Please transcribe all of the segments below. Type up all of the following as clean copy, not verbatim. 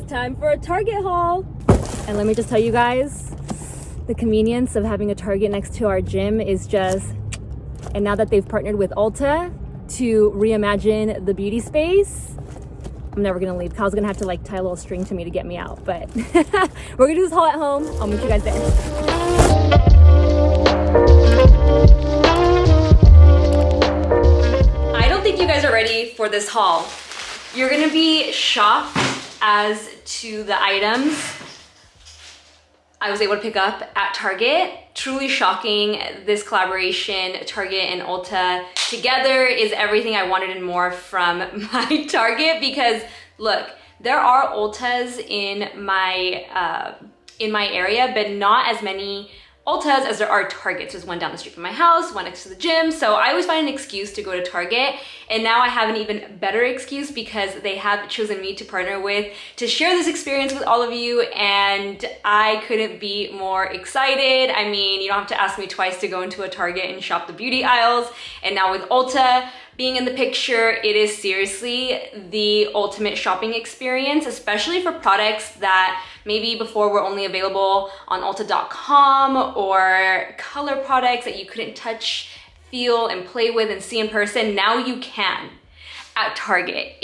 It's time for a Target haul. And let me just tell you guys, the convenience of having a Target next to our gym is just, and now that they've partnered with Ulta to reimagine the beauty space, I'm never gonna leave. Kyle's gonna have to like tie a little string to me to get me out, but we're gonna do this haul at home. I'll meet you guys there. I don't think you guys are ready for this haul. You're gonna be shocked as to the items I was able to pick up at Target. Truly shocking. This collaboration, Target and Ulta together, is everything I wanted and more from my Target, because look, there are Ultas in my area, but not as many Ultas as there are Targets. There's one down the street from my house, one next to the gym. So I always find an excuse to go to Target. And now I have an even better excuse because they have chosen me to partner with to share this experience with all of you. And I couldn't be more excited. I mean, you don't have to ask me twice to go into a Target and shop the beauty aisles. And now with Ulta being in the picture, it is seriously the ultimate shopping experience, especially for products that maybe before were only available on Ulta.com, or color products that you couldn't touch, feel, and play with and see in person. Now you can at Target.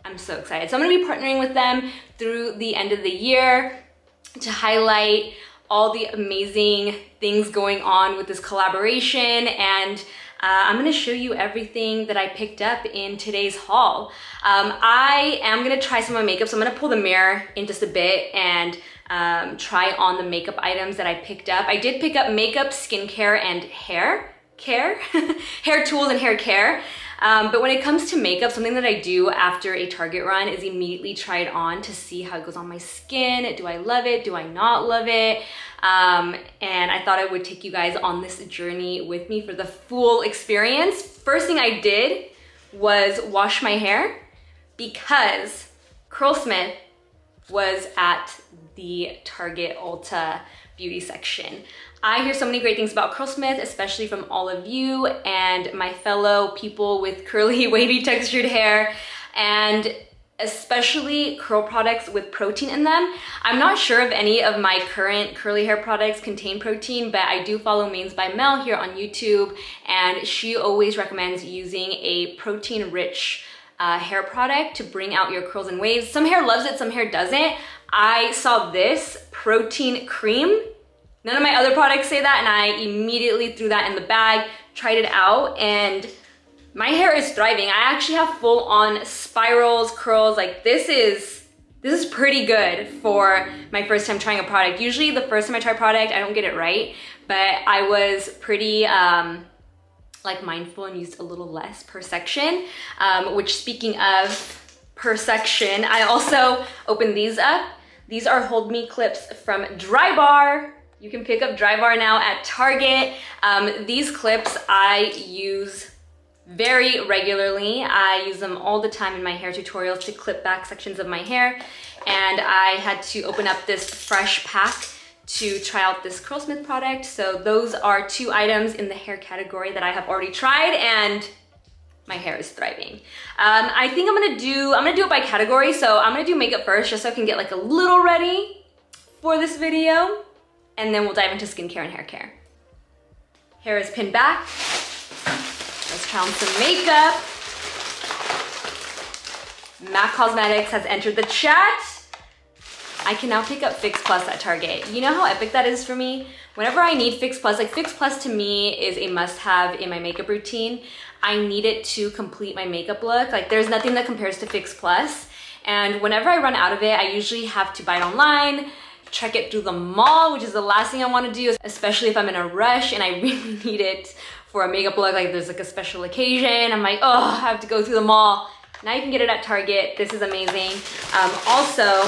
I'm so excited. So I'm gonna be partnering with them through the end of the year to highlight all the amazing things going on with this collaboration, and I'm gonna show you everything that I picked up in today's haul. I am gonna try some of my makeup, so I'm gonna pull the mirror in just a bit and try on the makeup items that I picked up. I did pick up makeup, skincare, and hair tools and hair care. But when it comes to makeup, something that I do after a Target run is immediately try it on to see how it goes on my skin. Do I love it? Do I not love it? And I thought I would take you guys on this journey with me for the full experience. First thing I did was wash my hair because Curlsmith was at the Target Ulta beauty section. I hear so many great things about Curlsmith, especially from all of you and my fellow people with curly, wavy, textured hair, and especially curl products with protein in them. I'm not sure if any of my current curly hair products contain protein, but I do follow Mains by Mel here on YouTube, and she always recommends using a protein-rich hair product to bring out your curls and waves. Some hair loves it, some hair doesn't. I saw this protein cream. None of my other products say that, and I immediately threw that in the bag, tried it out, and my hair is thriving. I actually have full-on spirals, curls. Like this is pretty good for my first time trying a product. Usually the first time I try a product, I don't get it right, but I was pretty like mindful and used a little less per section, which, speaking of per section, I also opened these up. These are Hold Me clips from Drybar. You can pick up Drybar now at Target. These clips I use very regularly. I use them all the time in my hair tutorials to clip back sections of my hair. And I had to open up this fresh pack to try out this Curlsmith product. So those are two items in the hair category that I have already tried, and my hair is thriving. I think I'm gonna do it by category. So I'm gonna do makeup first, just so I can get like a little ready for this video. And then we'll dive into skincare and hair care. Hair is pinned back. Let's try on some makeup. MAC Cosmetics has entered the chat. I can now pick up Fix Plus at Target. You know how epic that is for me? Whenever I need Fix Plus, like Fix Plus to me is a must-have in my makeup routine. I need it to complete my makeup look. Like there's nothing that compares to Fix Plus. And whenever I run out of it, I usually have to buy it online, check it through the mall, which is the last thing I want to do, especially if I'm in a rush and I really need it for a makeup look, like there's like a special occasion. I'm like, oh, I have to go through the mall. Now you can get it at Target. This is amazing. Also,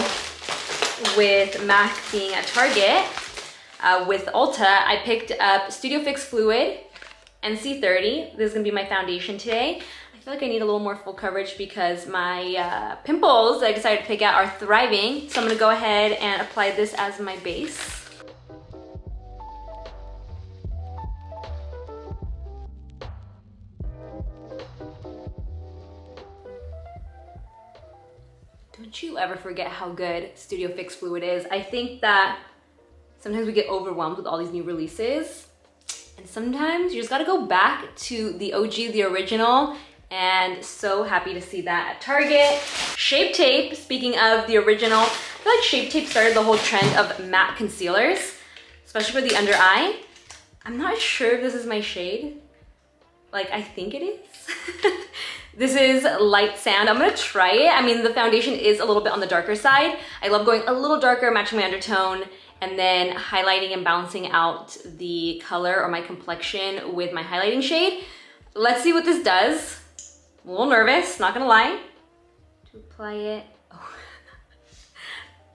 with MAC being at Target, with Ulta, I picked up Studio Fix Fluid NC30. This is gonna be my foundation today. I feel like I need a little more full coverage because my pimples that I decided to pick out are thriving. So I'm gonna go ahead and apply this as my base. Doing Don't you ever forget how good Studio Fix Fluid is. I think that sometimes we get overwhelmed with all these new releases, and sometimes you just gotta go back to the OG, the original, and so happy to see that at Target. Shape Tape, speaking of the original, I feel like Shape Tape started the whole trend of matte concealers, especially for the under eye. I'm not sure if this is my shade. Like, I think it is. This is Light Sand. I'm gonna try it. I mean, the foundation is a little bit on the darker side. I love going a little darker, matching my undertone, and then highlighting and balancing out the color or my complexion with my highlighting shade. Let's see what this does. I'm a little nervous, not gonna lie. To apply it. Oh.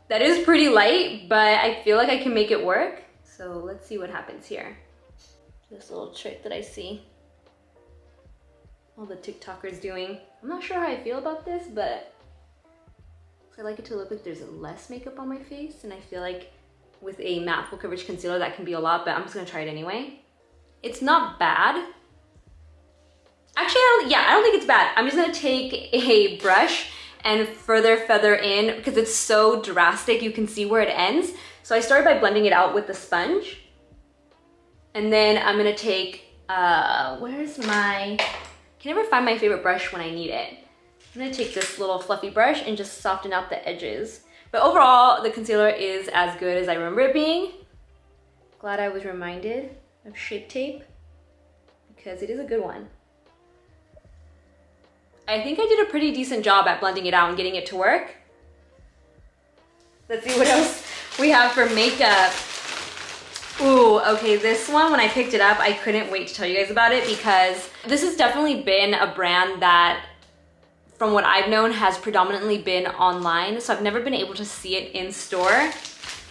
That is pretty light, but I feel like I can make it work. So let's see what happens here. This little trick that I see all the TikTokers doing. I'm not sure how I feel about this, but I like it to look like there's less makeup on my face, and I feel like with a matte full coverage concealer that can be a lot, but I'm just gonna try it anyway. It's not bad. Actually, I don't think it's bad. I'm just gonna take a brush and further feather in because it's so drastic, you can see where it ends. So I started by blending it out with the sponge. And then I'm gonna take, where's my, can never find my favorite brush when I need it. I'm gonna take this little fluffy brush and just soften out the edges. But overall, the concealer is as good as I remember it being. Glad I was reminded of Shape Tape because it is a good one. I think I did a pretty decent job at blending it out and getting it to work. Let's see what else we have for makeup. Ooh, okay, this one, when I picked it up, I couldn't wait to tell you guys about it because this has definitely been a brand that, from what I've known, has predominantly been online. So I've never been able to see it in store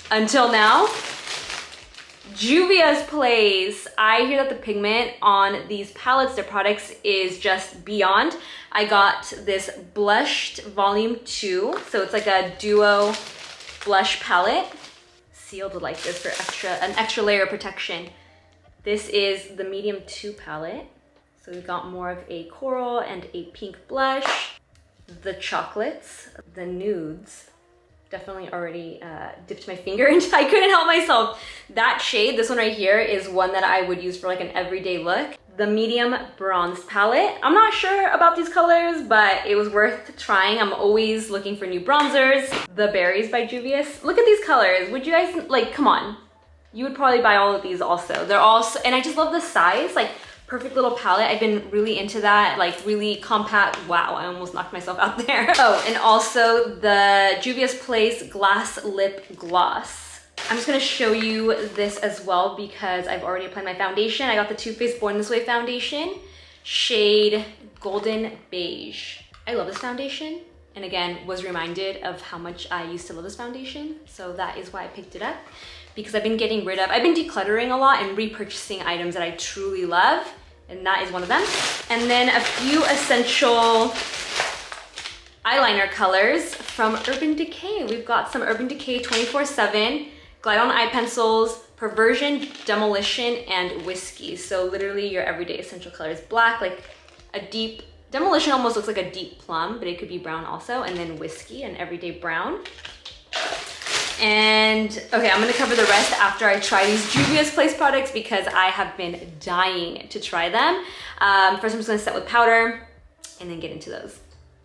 until now. Juvias Place. I hear that the pigment on these palettes, their products, is just beyond. I got this blushed volume 2. So it's like a duo blush palette. Sealed like this for an extra layer of protection. This is the medium 2 palette. So we've got more of a coral and a pink blush. The chocolates, the nudes. Definitely already dipped my finger into. I couldn't help myself. That shade, this one right here, is one that I would use for like an everyday look. The medium bronze palette. I'm not sure about these colors, but it was worth trying. I'm always looking for new bronzers. The Berries by Juvias. Look at these colors. Would you guys, like, come on. You would probably buy all of these also. They're all, and I just love the size, like perfect little palette. I've been really into that, like really compact. Wow, I almost knocked myself out there. Oh, and also the Juvias Place Glass Lip Gloss. I'm just gonna show you this as well because I've already applied my foundation. I got the Too Faced Born This Way foundation, shade Golden Beige. I love this foundation. And again, was reminded of how much I used to love this foundation. So that is why I picked it up, because I've been getting rid of, I've been decluttering a lot and repurchasing items that I truly love. And that is one of them. And then a few essential eyeliner colors from Urban Decay. We've got some Urban Decay 24/7 Glide On Eye Pencils, Perversion, Demolition, and Whiskey. So literally your everyday essential colors. Black, like a deep, Demolition almost looks like a deep plum, but it could be brown also. And then Whiskey, an everyday brown. And okay, I'm gonna cover the rest after I try these Juvias Place products because I have been dying to try them. First, I'm just gonna set with powder and then get into those.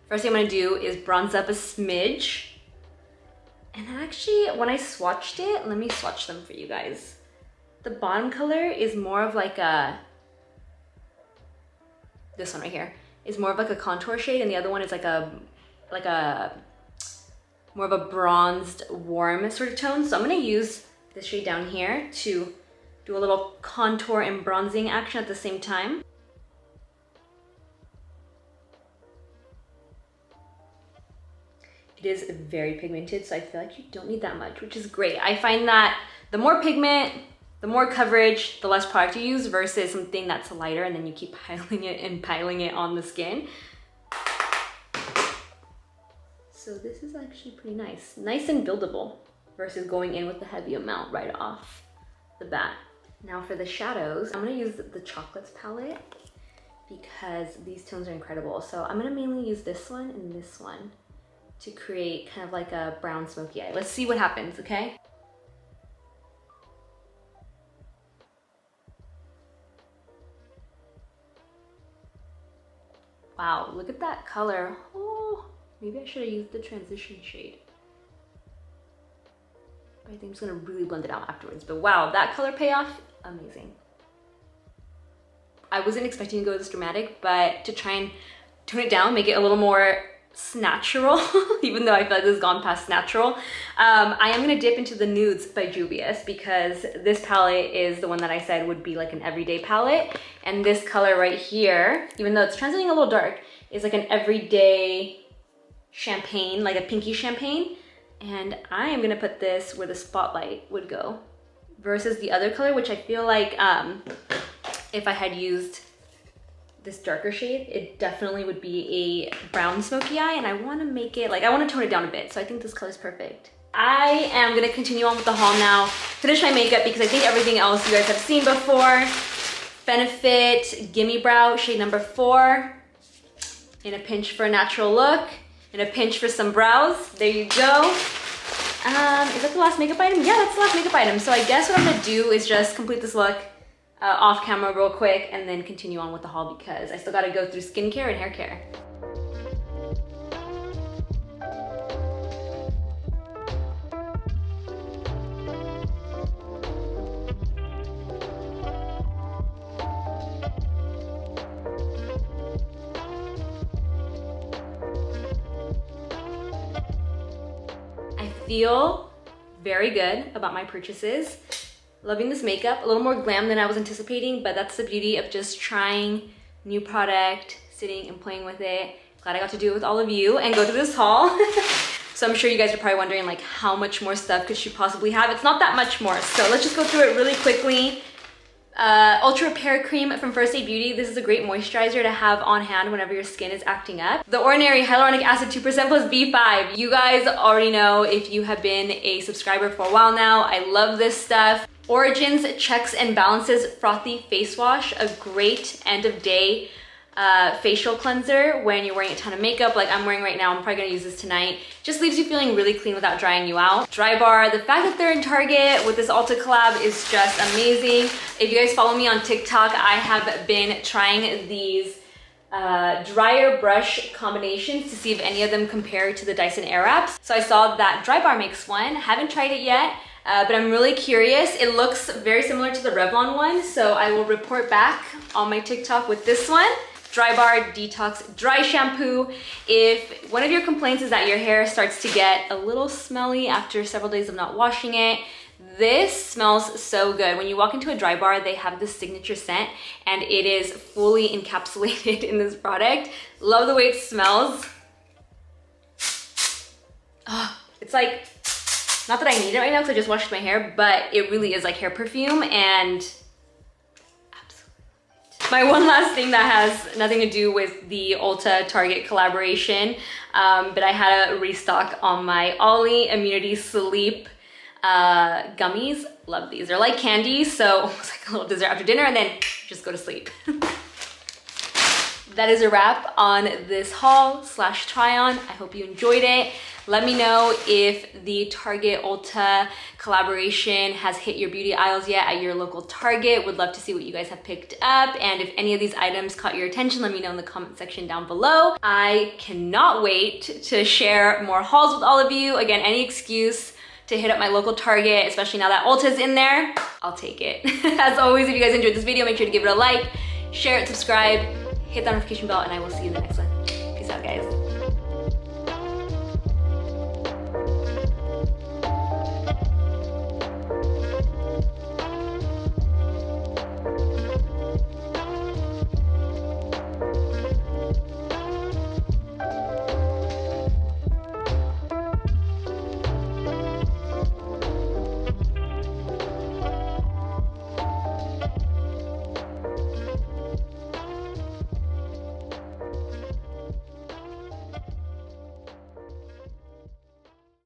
First thing I'm gonna do is bronze up a smidge. And actually, when I swatched it, let me swatch them for you guys. The bottom color is more of like a, this one right here, is more of like a contour shade, and the other one is like a more of a bronzed, warm sort of tone. So I'm gonna use this shade down here to do a little contour and bronzing action at the same time. It is very pigmented, so I feel like you don't need that much, which is great. I find that the more pigment, the more coverage, the less product you use versus something that's lighter and then you keep piling it and piling it on the skin. So this is actually pretty nice. Nice and buildable versus going in with the heavy amount right off the bat. Now for the shadows, I'm gonna use the Chocolates palette because these tones are incredible. So I'm gonna mainly use this one and this one to create kind of like a brown smoky eye. Let's see what happens, okay? Wow, look at that color. Oh, maybe I should have used the transition shade. I think I'm just gonna really blend it out afterwards. But wow, that color payoff, amazing. I wasn't expecting to go this dramatic, but to try and tone it down, make it a little more natural, even though I feel like this has gone past natural. I am gonna dip into the nudes by Juvias because this palette is the one that I said would be like an everyday palette. And this color right here, even though it's transiting a little dark, is like an everyday champagne, like a pinky champagne. And I am gonna put this where the spotlight would go versus the other color, which I feel like if I had used this darker shade, it definitely would be a brown smoky eye, and I wanna make it, like I wanna tone it down a bit, so I think this color is perfect. I am gonna continue on with the haul now, finish my makeup because I think everything else you guys have seen before. Benefit Gimme Brow, shade number 4. In a pinch for a natural look, in a pinch for some brows. There you go. Is that the last makeup item? Yeah, that's the last makeup item. So I guess what I'm gonna do is just complete this look off camera real quick and then continue on with the haul because I still gotta go through skincare and hair care. I feel very good about my purchases. Loving this makeup, a little more glam than I was anticipating, but that's the beauty of just trying new product, sitting and playing with it. Glad I got to do it with all of you and go through this haul. So I'm sure you guys are probably wondering like how much more stuff could she possibly have? It's not that much more. So let's just go through it really quickly. Ultra Repair Cream from First Aid Beauty. This is a great moisturizer to have on hand whenever your skin is acting up. The Ordinary Hyaluronic Acid 2% plus B5. You guys already know if you have been a subscriber for a while now. I love this stuff. Origins Checks and Balances Frothy Face Wash. A great end of day facial cleanser when you're wearing a ton of makeup like I'm wearing right now. I'm probably gonna use this tonight. Just leaves you feeling really clean without drying you out. Dry Bar, the fact that they're in Target with this Ulta collab is just amazing. If you guys follow me on TikTok, I have been trying these dryer brush combinations to see if any of them compare to the Dyson Airwraps. So I saw that Dry Bar makes one. Haven't tried it yet, but I'm really curious. It looks very similar to the Revlon one, so I will report back on my TikTok with this one. Dry Bar Detox Dry Shampoo. If one of your complaints is that your hair starts to get a little smelly after several days of not washing it, this smells so good. When you walk into a Dry Bar, they have this signature scent and it is fully encapsulated in this product. Love the way it smells. Oh, it's like, not that I need it right now because I just washed my hair, but it really is like hair perfume and my one last thing that has nothing to do with the Ulta Target collaboration, but I had a restock on my Ollie Immunity Sleep gummies. Love these. They're like candy, so it's like a little dessert after dinner and then just go to sleep. That is a wrap on this haul slash try on. I hope you enjoyed it. Let me know if the Target Ulta collaboration has hit your beauty aisles yet at your local Target. Would love to see what you guys have picked up. And if any of these items caught your attention, let me know in the comment section down below. I cannot wait to share more hauls with all of you. Again, any excuse to hit up my local Target, especially now that Ulta's in there, I'll take it. As always, if you guys enjoyed this video, make sure to give it a like, share it, subscribe, hit that notification bell, and I will see you in the next one. Peace out, guys.